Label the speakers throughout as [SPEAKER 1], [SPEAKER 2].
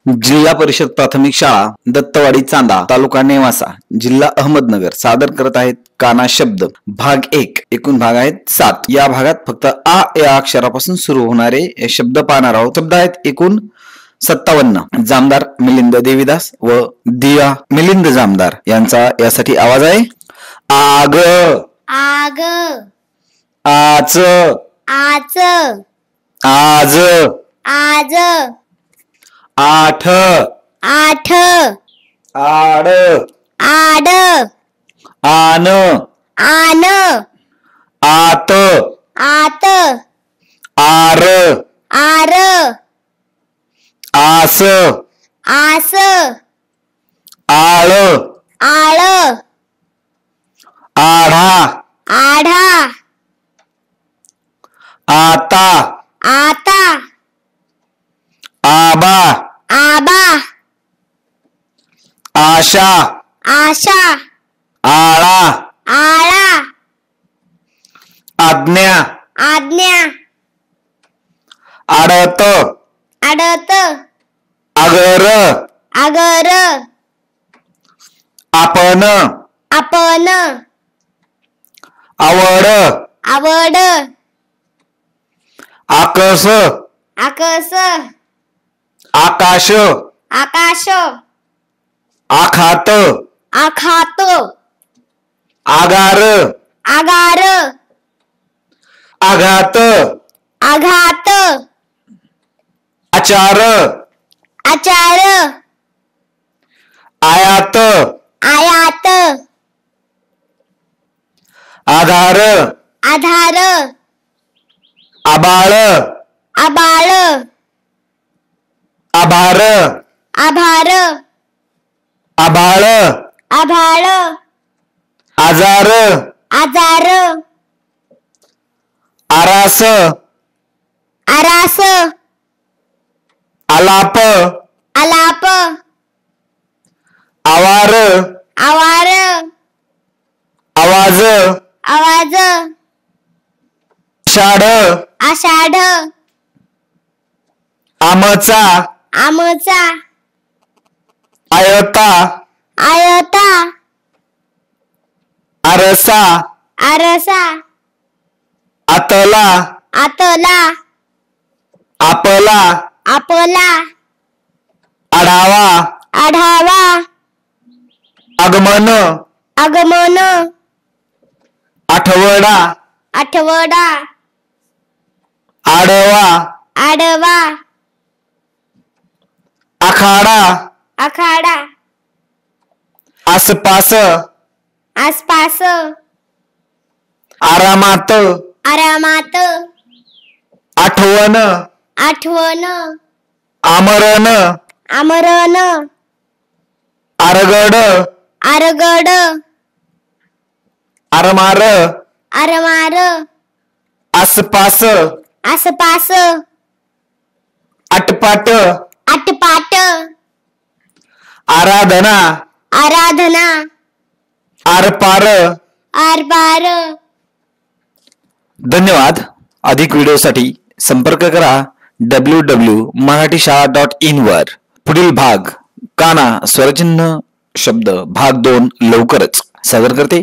[SPEAKER 1] जिल्हा परिषद प्राथमिक शाळा दत्तवाडी चांदा तालुका नेवासा जिल्हा अहमदनगर सादर करत आहेत काना शब्द भाग 1। एकूण भाग आहेत 7। या भागात फक्त आ या अक्षरापासून सुरू होणारे शब्द पाहणार आहोत। शब्द आहेत एकूण 57। जामदार मिलिंद देवीदास व दिया मिलिंद जामदार यांचा यासाठी आवाज आहे आग
[SPEAKER 2] आग
[SPEAKER 1] आच
[SPEAKER 2] आच
[SPEAKER 1] आज
[SPEAKER 2] आज
[SPEAKER 1] आठ
[SPEAKER 2] आठ
[SPEAKER 1] आड
[SPEAKER 2] आड
[SPEAKER 1] आन
[SPEAKER 2] आन
[SPEAKER 1] आत
[SPEAKER 2] आत
[SPEAKER 1] आर
[SPEAKER 2] आर
[SPEAKER 1] आस
[SPEAKER 2] आस
[SPEAKER 1] आळ
[SPEAKER 2] आळ
[SPEAKER 1] आढा
[SPEAKER 2] आढा
[SPEAKER 1] आता
[SPEAKER 2] आता
[SPEAKER 1] आबा
[SPEAKER 2] आबा
[SPEAKER 1] आशा
[SPEAKER 2] आशा
[SPEAKER 1] आळा
[SPEAKER 2] आळा
[SPEAKER 1] आज्ञा
[SPEAKER 2] आज्ञा
[SPEAKER 1] आडत
[SPEAKER 2] आडत
[SPEAKER 1] अगर
[SPEAKER 2] आगर
[SPEAKER 1] आपण
[SPEAKER 2] आपण
[SPEAKER 1] आवड
[SPEAKER 2] आवड
[SPEAKER 1] आकस
[SPEAKER 2] आकस
[SPEAKER 1] आकाश
[SPEAKER 2] आकाश
[SPEAKER 1] आखात
[SPEAKER 2] आखात
[SPEAKER 1] आगार
[SPEAKER 2] आगार
[SPEAKER 1] आघात
[SPEAKER 2] आघात
[SPEAKER 1] आचार
[SPEAKER 2] आचार
[SPEAKER 1] आयात
[SPEAKER 2] आयात
[SPEAKER 1] आधार
[SPEAKER 2] आधार
[SPEAKER 1] आबाळ
[SPEAKER 2] आबाळ
[SPEAKER 1] आभार
[SPEAKER 2] आभार
[SPEAKER 1] आभाळ
[SPEAKER 2] आभाळ
[SPEAKER 1] आजार
[SPEAKER 2] आजार
[SPEAKER 1] आरास
[SPEAKER 2] आरास
[SPEAKER 1] आलाप
[SPEAKER 2] आलाप
[SPEAKER 1] आवार
[SPEAKER 2] आवार
[SPEAKER 1] आवाज
[SPEAKER 2] आवाज
[SPEAKER 1] आषाढ
[SPEAKER 2] आषाढ
[SPEAKER 1] आमचा
[SPEAKER 2] आमचा
[SPEAKER 1] आयता
[SPEAKER 2] आयता
[SPEAKER 1] आरसा
[SPEAKER 2] आरसा
[SPEAKER 1] आतला
[SPEAKER 2] आतला
[SPEAKER 1] आपला
[SPEAKER 2] आपला
[SPEAKER 1] आढावा
[SPEAKER 2] आढावा
[SPEAKER 1] आगमन
[SPEAKER 2] आगमन
[SPEAKER 1] आठवडा
[SPEAKER 2] आठवडा
[SPEAKER 1] आडवा
[SPEAKER 2] आडवा
[SPEAKER 1] आखाडा
[SPEAKER 2] आखाडा
[SPEAKER 1] आसपास
[SPEAKER 2] आसपास
[SPEAKER 1] आरामात
[SPEAKER 2] आरामात
[SPEAKER 1] आठवण
[SPEAKER 2] आठवण
[SPEAKER 1] आमरण
[SPEAKER 2] आमरण
[SPEAKER 1] आरगड
[SPEAKER 2] आरगड
[SPEAKER 1] आरमार
[SPEAKER 2] आरमार
[SPEAKER 1] आसपास
[SPEAKER 2] आसपास
[SPEAKER 1] आटपाट
[SPEAKER 2] आटपाट
[SPEAKER 1] आराधना
[SPEAKER 2] आराधना
[SPEAKER 1] आरपार
[SPEAKER 2] आरपार।
[SPEAKER 1] धन्यवाद। अधिक व्हिडिओसाठी संपर्क करा www.marathishara.in वर। पुढील भाग काना स्वरचिन्ह शब्द भाग 2 लवकरच सादर करते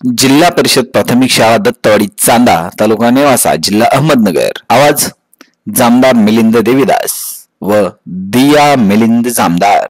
[SPEAKER 1] जिल्हा परिषद प्राथमिक शाळा दत्तवाडी चांदा तालुका नेवासा जिल्हा अहमदनगर। आवाज जामदार मिलिंद देवीदास व दिया मिलिंद जामदार।